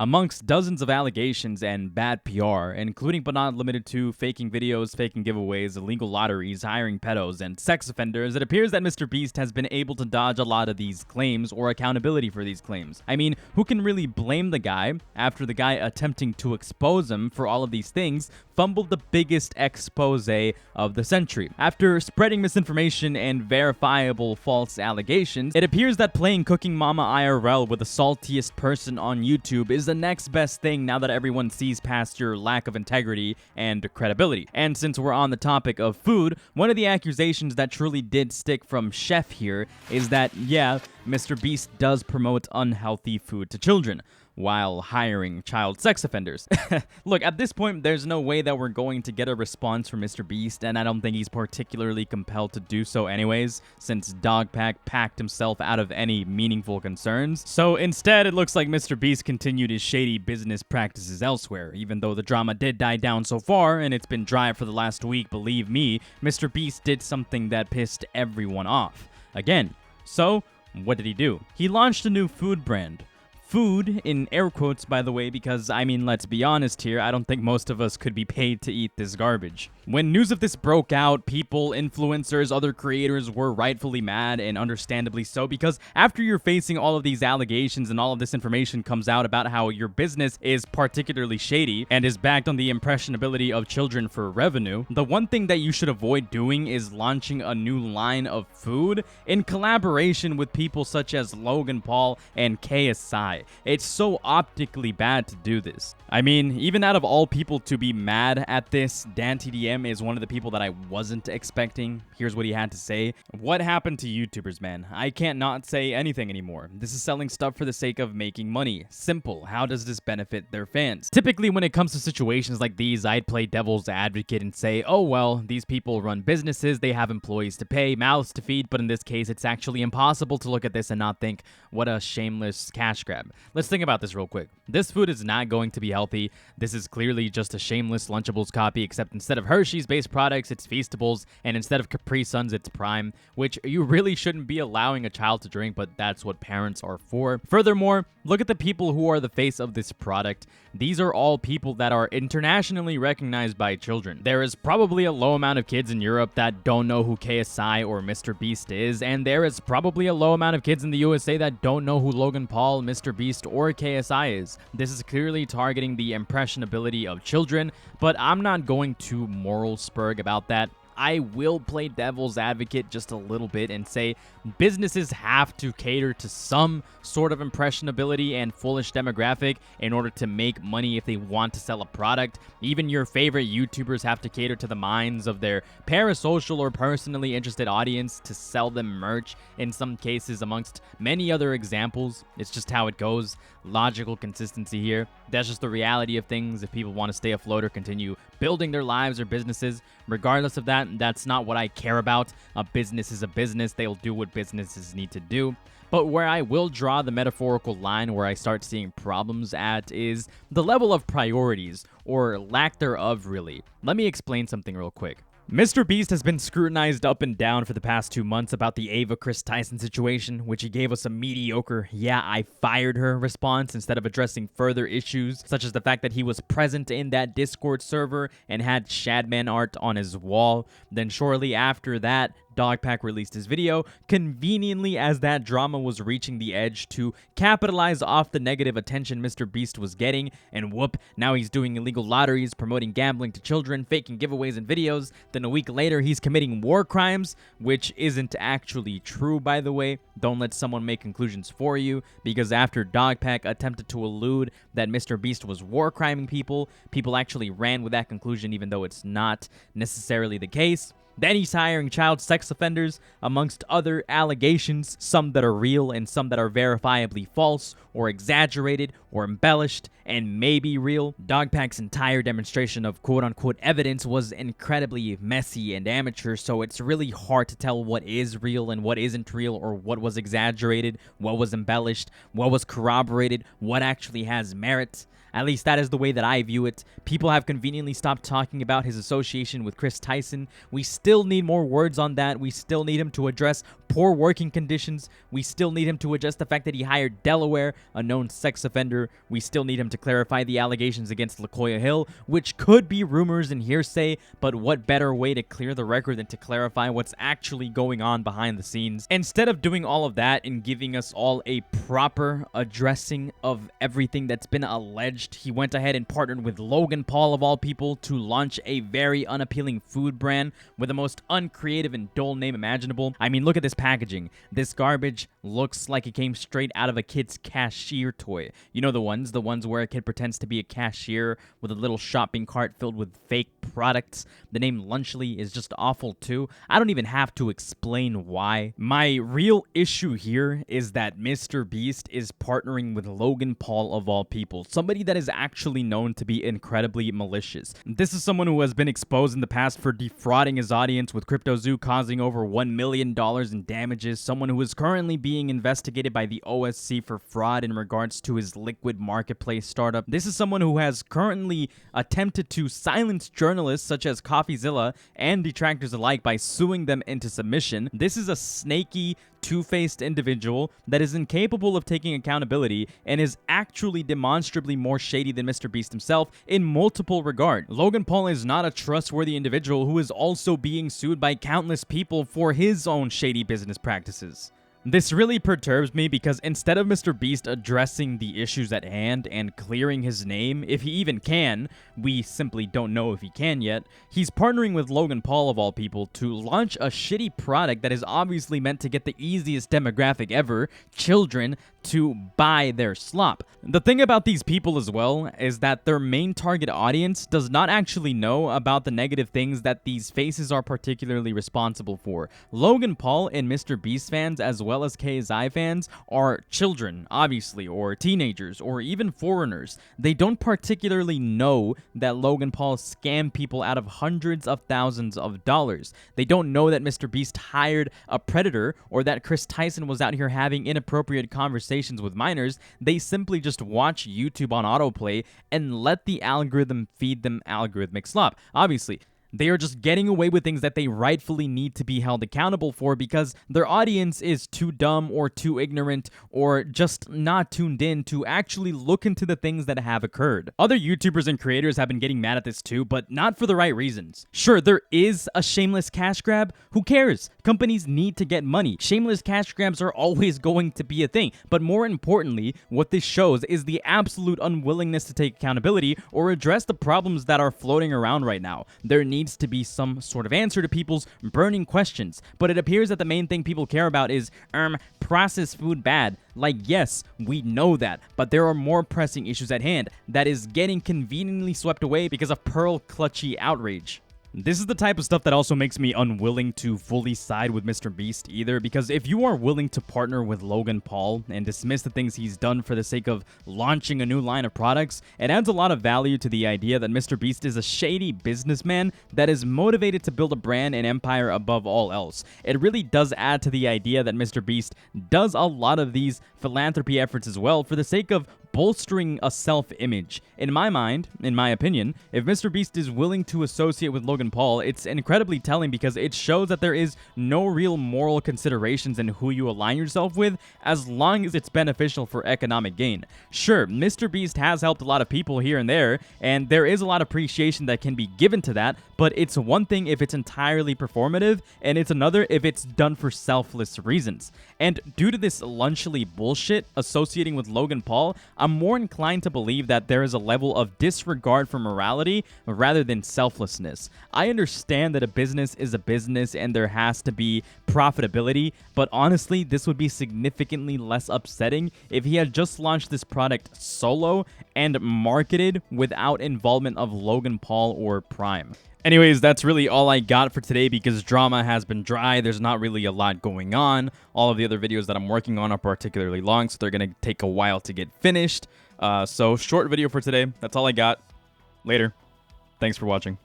Amongst dozens of allegations and bad PR, including but not limited to faking videos, faking giveaways, illegal lotteries, hiring pedos, and sex offenders, it appears that MrBeast has been able to dodge a lot of these claims or accountability for these claims. I mean, who can really blame the guy after the guy attempting to expose him for all of these things fumbled the biggest expose of the century? After spreading misinformation and verifiable false allegations, it appears that playing Cooking Mama IRL with the saltiest person on YouTube is the next best thing now that everyone sees past your lack of integrity and credibility. And since we're on the topic of food, one of the accusations that truly did stick from Chef here is that, yeah, MrBeast does promote unhealthy food to children while hiring child sex offenders. Look, at this point, there's no way that we're going to get a response from MrBeast, and I don't think he's particularly compelled to do so anyways, since Dogpack packed himself out of any meaningful concerns. So instead, it looks like MrBeast continued his shady business practices elsewhere. Even though the drama did die down so far, and it's been dry for the last week, believe me, MrBeast did something that pissed everyone off. Again. So, what did he do? He launched a new food brand. Food, in air quotes, by the way, because, I mean, let's be honest here, I don't think most of us could be paid to eat this garbage. When news of this broke out, people, influencers, other creators were rightfully mad, and understandably so, because after you're facing all of these allegations and all of this information comes out about how your business is particularly shady and is backed on the impressionability of children for revenue, the one thing that you should avoid doing is launching a new line of food in collaboration with people such as Logan Paul and KSI. It's so optically bad to do this. I mean, even out of all people to be mad at this, DanTDM is one of the people that I wasn't expecting. Here's what he had to say. What happened to YouTubers, man? I can't not say anything anymore. This is selling stuff for the sake of making money. Simple. How does this benefit their fans? Typically, when it comes to situations like these, I'd play devil's advocate and say, oh, well, these people run businesses, they have employees to pay, mouths to feed, but in this case, it's actually impossible to look at this and not think, what a shameless cash grab. Let's think about this real quick. This food is not going to be healthy. This is clearly just a shameless Lunchables copy, except instead of Hershey's-based products, it's Feastables, and instead of Capri Suns, it's Prime, which you really shouldn't be allowing a child to drink, but that's what parents are for. Furthermore, look at the people who are the face of this product. These are all people that are internationally recognized by children. There is probably a low amount of kids in Europe that don't know who KSI or MrBeast is, and there is probably a low amount of kids in the USA that don't know who Logan Paul, MrBeast, or KSI is. This is clearly targeting the impressionability of children, but I'm not going to moral spurg about that. I will play devil's advocate just a little bit and say businesses have to cater to some sort of impressionability and foolish demographic in order to make money if they want to sell a product. Even your favorite YouTubers have to cater to the minds of their parasocial or personally interested audience to sell them merch in some cases, amongst many other examples. It's just how it goes. Logical consistency here. That's just the reality of things if people want to stay afloat or continue building their lives or businesses. Regardless of that, that's not what I care about. A business is a business. They'll do what businesses need to do. But where I will draw the metaphorical line where I start seeing problems at is the level of priorities, or lack thereof, really. Let me explain something real quick. MrBeast has been scrutinized up and down for the past 2 months about the Ava Chris Tyson situation, which he gave us a mediocre, yeah, I fired her response instead of addressing further issues, such as the fact that he was present in that Discord server and had Shadman art on his wall. Then shortly after that, Dogpack released his video, conveniently as that drama was reaching the edge to capitalize off the negative attention MrBeast was getting, and whoop, now he's doing illegal lotteries, promoting gambling to children, faking giveaways and videos. Then a week later, he's committing war crimes, which isn't actually true, by the way. Don't let someone make conclusions for you, because after Dogpack attempted to allude that MrBeast was war criming people, people actually ran with that conclusion even though it's not necessarily the case. Then he's hiring child sex offenders, amongst other allegations, some that are real and some that are verifiably false, or exaggerated, or embellished, and maybe real. Dogpack's entire demonstration of quote-unquote evidence was incredibly messy and amateur, so it's really hard to tell what is real and what isn't real, or what was exaggerated, what was embellished, what was corroborated, what actually has merit. At least that is the way that I view it. People have conveniently stopped talking about his association with Chris Tyson. We still need more words on that. We still need him to address poor working conditions. We still need him to address the fact that he hired Delaware, a known sex offender. We still need him to clarify the allegations against LaKoya Hill, which could be rumors and hearsay, but what better way to clear the record than to clarify what's actually going on behind the scenes? Instead of doing all of that and giving us all a proper addressing of everything that's been alleged, he went ahead and partnered with Logan Paul, of all people, to launch a very unappealing food brand with the most uncreative and dull name imaginable. I mean, look at this packaging. This garbage looks like it came straight out of a kid's cashier toy. You know the ones where a kid pretends to be a cashier with a little shopping cart filled with fake products. The name Lunchly is just awful too. I don't even have to explain why. My real issue here is that MrBeast is partnering with Logan Paul, of all people, somebody that is actually known to be incredibly malicious. This is someone who has been exposed in the past for defrauding his audience with CryptoZoo, causing over $1 million in damages, someone who is currently being investigated by the OSC for fraud in regards to his liquid marketplace startup. This is someone who has currently attempted to silence journalists such as CoffeeZilla and detractors alike by suing them into submission. This is a snaky, two-faced individual that is incapable of taking accountability and is actually demonstrably more shady than MrBeast himself in multiple regards. Logan Paul is not a trustworthy individual who is also being sued by countless people for his own shady business practices. This really perturbs me because instead of MrBeast addressing the issues at hand and clearing his name, if he even can, we simply don't know if he can yet, he's partnering with Logan Paul, of all people, to launch a shitty product that is obviously meant to get the easiest demographic ever, children, to buy their slop. The thing about these people as well is that their main target audience does not actually know about the negative things that these faces are particularly responsible for. Logan Paul and MrBeast fans, as well as KSI fans, are children, obviously, or teenagers, or even foreigners. They don't particularly know that Logan Paul scammed people out of hundreds of thousands of dollars. They don't know that MrBeast hired a predator, or that Chris Tyson was out here having inappropriate conversations with minors. They simply just watch YouTube on autoplay and let the algorithm feed them algorithmic slop. Obviously, they are just getting away with things that they rightfully need to be held accountable for because their audience is too dumb or too ignorant or just not tuned in to actually look into the things that have occurred. Other YouTubers and creators have been getting mad at this too, but not for the right reasons. Sure, there is a shameless cash grab. Who cares? Companies need to get money. Shameless cash grabs are always going to be a thing. But more importantly, what this shows is the absolute unwillingness to take accountability or address the problems that are floating around right now. There needs to be some sort of answer to people's burning questions, but it appears that the main thing people care about is, processed food bad. Like, yes, we know that, but there are more pressing issues at hand that is getting conveniently swept away because of pearl clutchy outrage. This is the type of stuff that also makes me unwilling to fully side with MrBeast either, because if you are willing to partner with Logan Paul and dismiss the things he's done for the sake of launching a new line of products, it adds a lot of value to the idea that MrBeast is a shady businessman that is motivated to build a brand and empire above all else. It really does add to the idea that MrBeast does a lot of these philanthropy efforts as well for the sake of bolstering a self-image. In my mind, in my opinion, if MrBeast is willing to associate with Logan Paul, it's incredibly telling because it shows that there is no real moral considerations in who you align yourself with as long as it's beneficial for economic gain. Sure, MrBeast has helped a lot of people here and there is a lot of appreciation that can be given to that, but it's one thing if it's entirely performative, and it's another if it's done for selfless reasons. And due to this lunchly bullshit associating with Logan Paul, I'm more inclined to believe that there is a level of disregard for morality rather than selflessness. I understand that a business is a business and there has to be profitability, but honestly, this would be significantly less upsetting if he had just launched this product solo and marketed without involvement of Logan Paul or Prime. Anyways, that's really all I got for today because drama has been dry. There's not really a lot going on. All of the other videos that I'm working on are particularly long, so they're going to take a while to get finished. So short video for today. That's all I got. Later. Thanks for watching.